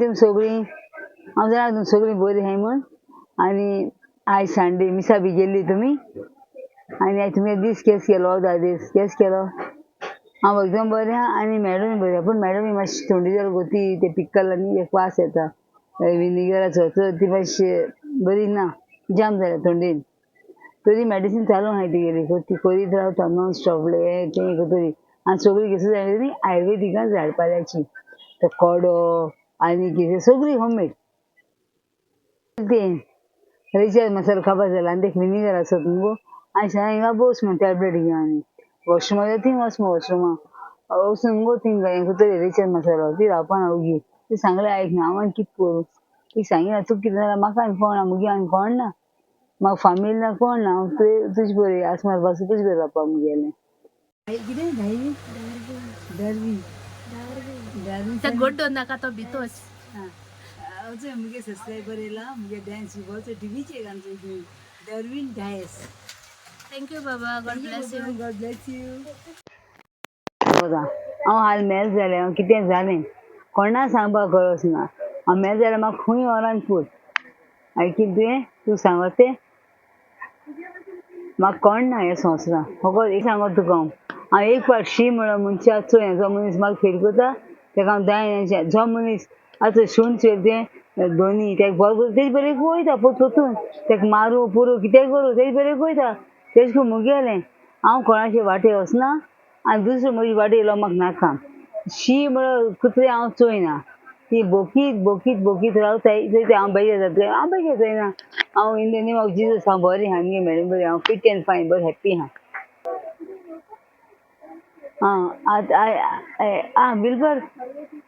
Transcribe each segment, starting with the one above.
तुमी सगळीं हांव जाणा तुमी सगळीं बरीं आहाय म्हूण आनी आयज संडे मिसा बी गेल्ली तुमी आनी आयज तुमी दीस केस केलो अर्दा दीस केस केलो हांव एकदम बरें आहा आनी मॅडमूय बरी आहा पूण मॅडमी मातशी थंडी जाल्यार गोती ते पिकलांनी एक वास येता विनिगराचो तर ती मातशी बरी ना जाम जाल्या थंडीन तरी मेडिसीन चालू आहाय तिगेली ती करीत रावता नॉन स्टॉप हें तें करतली आनी सगळीं कितें जाय न्ही आयुर्वेदिकान झाडपाल्याची तो कोडो आनी कितें सगळीं होममेड तें रिचार्ज मसालो खावपा जाय आनी तें विनिगर आसत न्हू गो आनी सांग हिंगा बस म्हण टॅबलेट घेवन आनी वॉशरूमा थिंग वच मगो वॉशरूमा वचून मुगो थिंग हें करतली रिचार्ज मसालो ती रावपाना ओगी ती सांगलें आयकना हांव आनी कितें करूं ती सांगिना तुका कितें जाल्यार म्हाका आनी कोण ना मुगे आनी कोण ना म्हाका फामील ना कोण ना हांव तुजे बरी आस मारपाक तुजे बरी रावपा मुगेलें कितें धायवी धारवी त्या गोड्डो नाका तो भितोच also मुगे सब्सक्राइबर येला मुगे डांस बहुत टीवीचे आमचे डरविन डायस थँक यू बाबा God bless you God bless you हांव हाल मेल जालें हांव कितें जालें कोणा सांगपाक गरज ना हांव मेल जाल्यार म्हाका खंय व्हरान फूट आयकिल तुवें तूं सांगत तें म्हाका कोण ना ह्या संवसारान फकत एक सांगत तुका हांव एक फावट शी म्हणून मनशा चोय जो मनीस म्हाका फेल करता ताका हांव जाय जो मनीस आतां शून चोय तें धोनी तेका बॉल करता तेजे बरें वयता पोतून तेका मारूं पुरू कितें करूं तेजे बरें वयता तेजे करून मुगेलें हांव कोणाचे वाटेर वचना आनी दुसरो म्हजी वाटेर येयलो म्हाका नाका शी म्हणून कुत्रे हांव चोयना ती बोकीत बोकीत बोकीत रावताय थंय ते हांव बेजार जाता हांव बेजार जायना हांव in the name of Jesus हांव बरें आहा मुगे मॅडम बरें हांव फिट एंड फायन बरें हॅप्पी आहा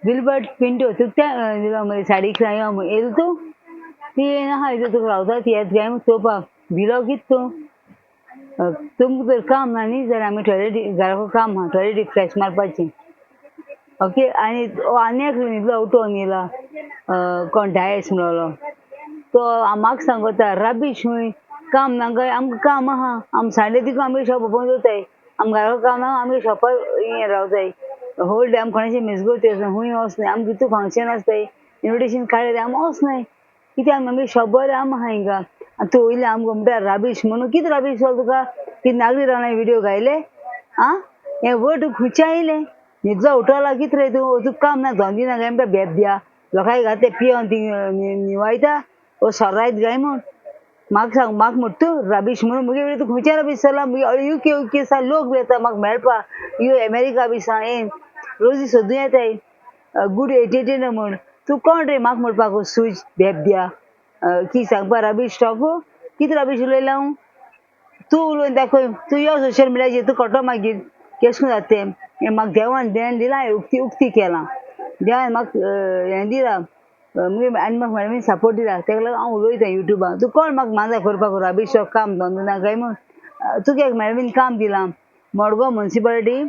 बिलबर्ट पिंटो तुका त्या साडी येयलो तूं ती आहा इथं तुका रावता ती येत काय चोवपाक भिलो कित तूं तुमकां तर काम ना न्ही जाल्यार आमी टॉयलेटी घराको काम आहा टॉयलेटी फ्लॅश मारपाचें ओके आनी एक न्हिदलो उठोन येयला कोण डायस म्हणलो तो म्हाका सांगता राबीश हूंय काम ना काय आमकां काम आहा आमी संडे दिकू आमी शॉप ओपन दवरताय आमी घराको काम ना आमी शॉपार हें रावताय होल डे आमी कोणाची मेजगोती आसा हूंय वचनाय आमी कितू फंक्शन आसताय इन्विटेशन काडलें आमी वचनाय कित्याक आमी शॉप बरें आमी आहा हिंगा आनी तूं वयलें आमकां म्हणटा राबीश म्हणून कितें राबीश जालो तुका कितें नागरी रावणाय व्हिडियो घायले आं हें वर्ड तुका खुंयच्या येयलें न्हिदलो उठोला कितें रे तूं तुका काम ना धंदो ना काय म्हणटा बेब्या लोकांक घात पियोन ती निवायता ओ सोरायत गाय म्हूण म्हाका सांग म्हाका म्हणटा तूं राबीश म्हणून मुगे वेळी तूं खुंयच्या राबीश चला मुगे यूके सा लोक बी येता म्हाका मेळपाक यू अमेरिका बी सा येन रोजी सोदूं येताय गूड एटीट्यूड म्हूण तूं कोण रे म्हाका म्हणपाक सूज बेब्या की सांगपा राबीश टॉक कितें राबीश उलयला हांव तूं उलोवन दाखय तूं यो सोशल मिडियाचेर तूं कोटो मागीर केश कोन जाता तें हें म्हाका देवान ध्यान दिलां उक्ती केलां देवान म्हाका हें दिलां मुगे आनी म्हाका मॅडमीन सपोर्ट दिला तेका लागून हांव उलयतां युट्यूबार तूं कोण म्हाका माजा करपाक राबीश काम धंदो ना काय म्हूण तुका एक मॅडमीन काम दिलां मडगांव मुन्सिपालिटी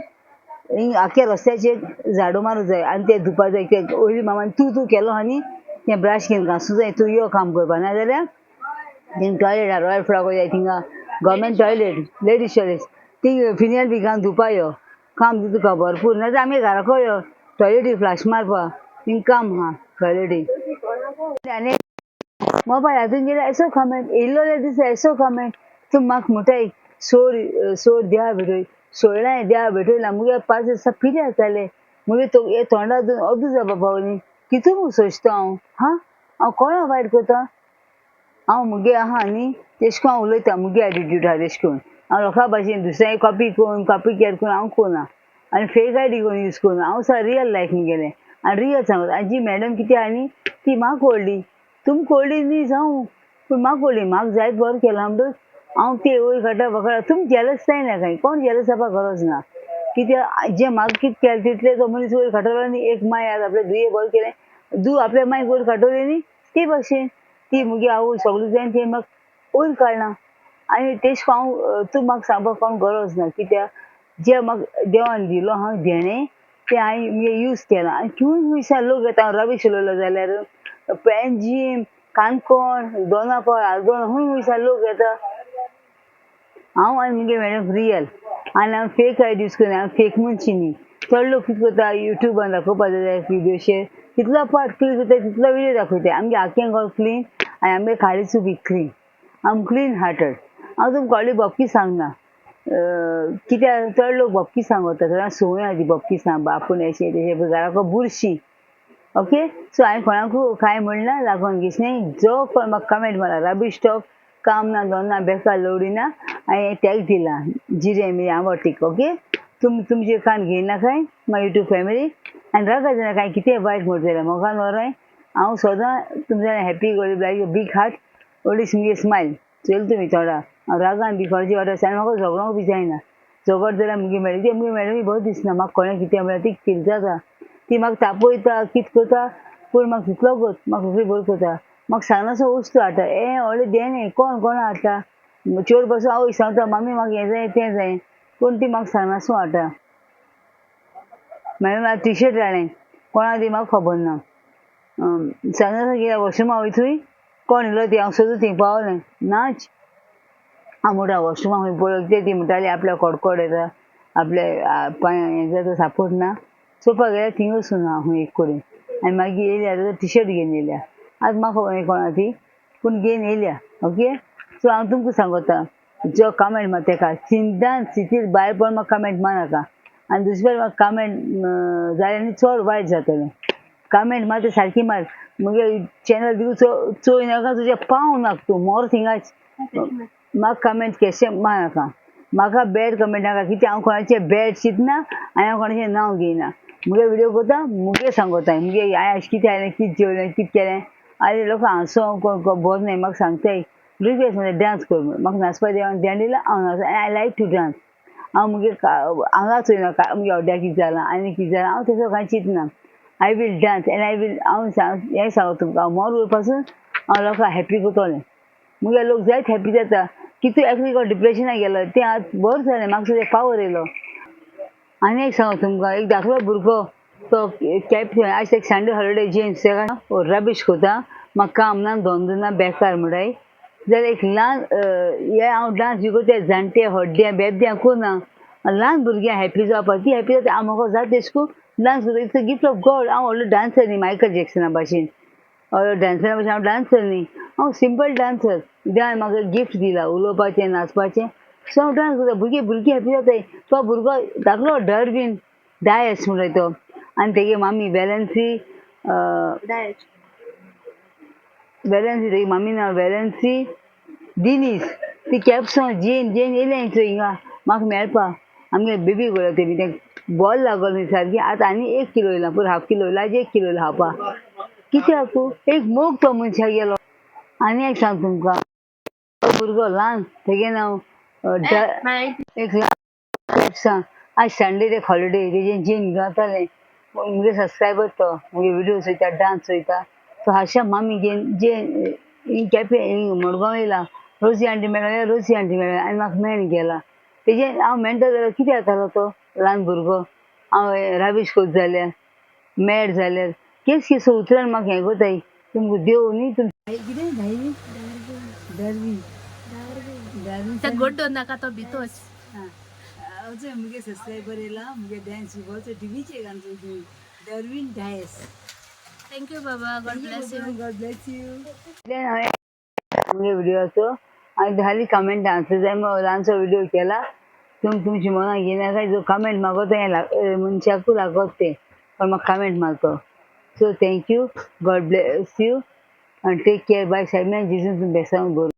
आख्या रस्त्याचेर झाडू मारूं जाय आनी तें धुवपा जाय तें ओयली मामान तूं केलो आहा न्ही तें ब्रश घेवन घासूं जाय तूं यो काम करपा नाजाल्यार थिंग टॉयलेट आहा रॉयल फ्लॉग जाय थिंगा गव्हर्मेंट टॉयलेट लेडीज टॉयलेट ती फिनेल बी घालून धुवपा यो काम दिता तुका भरपूर नाजाल्यार आमी घराको यो टॉयलेटी फ्लॅश मारपा थिंग काम आहा टॉयलेटी आनी मोबायल हातून गेल्यार एसो कमेंट येयल्लो दीस एसो कमेंट तूं म्हाका म्हणटाय सोड देवा भेटोय सोडलां देवा भेटयला मुगे 5 दिसा पिले जाताले मुगे हे तोंडा अदू जावपा पावली कितू मुगो सोंसता हांव हांव कोणा वायट करता हांव मुगे आहा न्ही तेश कोन हांव उलयता मुगे एटिट्यूड आहा तेश कोन हांव लोकां भाशेन दुसऱ्यां कॉपी केर कोन्न हांव कोना आनी फेक आयडी कोन्न यूज कोना हांव सा रियल लायफ मुगेलें आनी रियल सांगता आनी जी मॅडम कितें आहा न्ही ती म्हाका व्हडली तुमकां व्हडली न्ही जावं पूण म्हाका व्हडली म्हाका जायत बरें केलां म्हणटच हांव ते वयर काडटा फकत तुमी जेलस जायना काय कोण जेलस जावपाक गरज ना कित्याक जें म्हाका कितें केलें तितलें तो मनीस वयर काडटलो न्ही एक माय आज आपलें धुये बरें केलें धू आपल्या मायक वयर काडटली न्ही ते भाशेन ती मुगे आवय सगळें जायन तें म्हाका वयर काडलां आनी तेश कोन हांव तूं म्हाका सांगपाक कोण गरज ना कित्याक जें म्हाका देवान दिलो हांव देणें तें हांवें मुगे यूज केलां आनी खंयसा लोक येता हांव रबीश उलयलो जाल्यार पेंजीम काणकोण दोनापावल आल्दोना खंयसा लोक येता हांव आनी मुगे मॅडम रियल आनी हांव फेक आयडी यूज करना हांव फेक मनशी न्ही चड लोक कितें करता युट्यूबान दाखोवपा जाय व्हिडियोचेर तितलो पार्ट क्लीन करता तितलो व्हिडिओ दाखयता आमगे आख्खें घर क्लीन आनी आमगे खाडीचो बी क्लीन आम क्लीन हार्टेड हांव तुमकां व्हडली बॉपकी सांगना कित्याक चड लोक बॉपकी सांगता थोड्यांक संवय आसा ती बॉपकी सांगपा आपूण अशें तशें घराको बुरशी ओके सो हांवें कोणाकू कांय म्हणना लागून घेसलें जो कोण म्हाका कमेंट मारला रबीश टॉक काम ना दोन्ना बेकार लवडिना हांवें टॅग दिला जिरें मिरें आंबटीक ओके तुमचें कान घेयना काय माय यूट्यूब फॅमिली आनी रागा जायना कांय कितें वायट म्हणटा जाल्यार म्हाका न्हय हांव सदां तुमच्या हॅपी लायक बीग हार्ट ओल्डीस मुगे स्मायल चल तुमी थोडा हांव रागान बी कोणाची वाटत आनी म्हाका झगडोंक बी जायना झगड जाल्यार मुगे मॅडम ती मुगे मॅडमी बरो दिसना म्हाका कोणें कितें म्हळ्यार ती फील जाता ती म्हाका तापयता कितें करता पूण म्हाका तितलो म्हाका सगळी बरो करता म्हाका सांगनासो वस्तू हाडटा व्हडलें दें न्ही कोण हाडटा चेडूं बसून आवय सांगता मामी म्हाका हें जाय तें जाय पूण ती म्हाका सांगनासो हाडटा मॅडम टी शर्ट हाडलें कोणा ती म्हाका खबर ना सांगनासो कित्याक वॉशरूमा वयतूय कोण येयलो ती हांव सोदूं थंय पावलें नाच हांव म्हणटा वॉशरूमा खंय पळय ती म्हणटाली आपल्या कडकड येता आपल्या पांयां हें जाता सापोर्ट ना चोवपाक गेल्यार थिंग वचून ना खंय एक कडेन आनी मागीर येयल्या आतां टी शर्ट घेवन येयल्या आतां म्हाका खबर कोणा ती पूण घेवन येयल्या ओके सो हांव तुमकां सांगता जो कमेंट मार तेका चिंतान स्थितीर भायर पडून म्हाका कमेंट मारनाका आनी दुसरे म्हाका कमेंट जालें न्ही चड वायट जातलें कमेंट मार तें सारकी मार मुगे चॅनल दिवूं चोय नाका तुजें पांव नाका तूं मोर थिंगाच म्हाका कमेंट केशें मारनाका म्हाका बॅड कमेंट नाका कित्याक हांव कोणाचें बॅड चिंतना आनी हांव कोणाचें नांव घेयना मुगे व्हिडिओ करता मुगे सांगता मुगे हांवें अशें कितें जालें कितें जेवलें कितें केलें आनी लोक हांसो बरो न्हय म्हाका सांगताय रिक्वेस्ट म्हणजे डान्स कर म्हाका नाचपा देवान ध्यान दिलां हांव नाच आय लायक टू डान्स हांव मुगे हांगा चोयना मुगे हड्ड्याक कितें जालां आनी कितें जालां हांव तेजो कांय चिंतना I will dance and I will हांव हें सांगता तुमकां हांव मोर वयपासून हांव लोकांक हॅप्पी करतलें मुगे लोक जायत हॅप्पी जाता कितू एकलो डिप्रेशनाक गेलो तें आतां बरो जालें म्हाका सुद्दां पावर येयलो आनी एक सांगता तुमकां एक धाकलो भुरगो तो कॅप आज एक संडे हॉलिडे जेम्स तेका रबीश कोता म्हाका काम ना धंदो ना बेकार म्हणटाय जाल्यार एक ल्हान हे हांव डान्स बी करता जाणटे हड्ड्यां बेबद्यां करना ल्हान भुरग्यां हॅप्पी जावपाक ती हॅप्पी जाता हांव म्हाका जाता तेश करून डान्स करता it's a gift of God हांव व्हडलो डान्सर न्ही मायकल जॅक्सना भाशेन डान्सरा भाशेन हांव डान्सर न्ही हांव सिंपल डान्सर देवान म्हाका गिफ्ट दिला उलोवपाचें नाचपाचें सो हांव डान्स करता भुरगीं हॅप्पी जाताय तो भुरगो धाकलो डरवीन डायस म्हणटाय तो आनी तेगे मामी वेलन्सी तेगे मामी नांव वेलन्सी दिनीस ती कॅप्सो जेन येयलें थंय हिंगा म्हाका मेळपा आमगे बेबी गोळ्यो तेमी तें बॉल लागलो न्ही सारकी आतां आनी 1 किलो येयला पूण हाफ किलो येयला आजी 1 किलो येयला खावपा कित्याक एक मोग तो मनशाक गेलो आनी एक सांग तुमकां तो भुरगो ल्हान तेगे नांव एक ल्हान आज संडे ते हॉलिडे तेजें जेन जातालें मुगे सबस्क्रायबर तो मुगे विडियो चोयता डान्स चोयता तो हाशा मामी जेन केपें मडगांव येयला रोजी आंटी मेळ्ळ्या रोजी आंटी मेळ्ळ्या आनी म्हाका मेळून गेला तेजें हांव मेळटा जाल्यार कितें जातालो तो ल्हान भुरगो हांव रबीश कोत जाल्यार मॅड जाल्यार केस केस उतरान म्हाका हें कोताय तुमकां देव न्ही कितें त्या गोड्डो नाका तो भितोच मुगे सबस्क्रायबर येयला मुगे डान्स शिकोवचो टिवीचेर घालचो तुमी डरवीन डायस थँक्यू बाबा गॉड ब्लेस यू हांवें मुगे व्हिडियोचो आनी खाली कमेंट आन्सर जाय ल्हानसो व्हिडियो केला तुमची मनाक घेयनाका जो कमेंट मागता हें मनशाकूय लागत तें पण म्हाका कमेंट मारतो so thank you God bless you आनी टेक केअर बाय सगळ्यांक जिजून तुमी बेसांव दवर